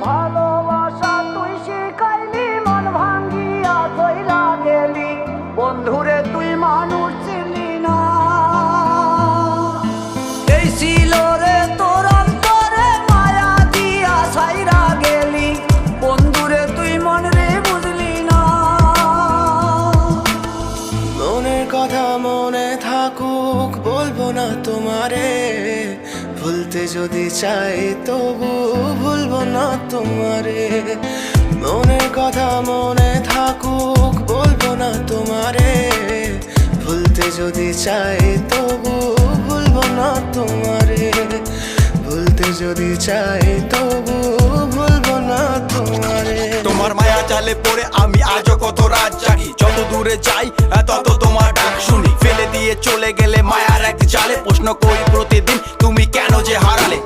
ভালোবাসা তুই শিখাইলি, মন ভাঙ্গিয়া চইলা গেলি, বন্ধুরে তুই মানুষ ছিলি না। এই ছিল রে তোর অন্তরে মায়া দিয়া ছাইরা গেলি, বন্ধুরে তুই মন রে বুঝলি না। মনের কথা মনে থাকুক বলবো না তোমারে, ভুলতে যদি চাই তবু ভুলবো না তোমারে। মনের কথা মনে থাকুক বলবো না তোমারে, ভুলতে যদি চাই তবু ভুলবো না তোমারে। ভুলতে যদি চাই তবু ভুলবো না তোমারে। তোমার মায়া জালে পড়ে আমি আজও কত রাত জাগি, যত দূরে যাই তত তোমার ডাক শুনি। ফেলে দিয়ে চলে গেলে মায়ার এক জালে, প্রশ্ন করি প্রতিদিন তুমি কেন যে হারালে।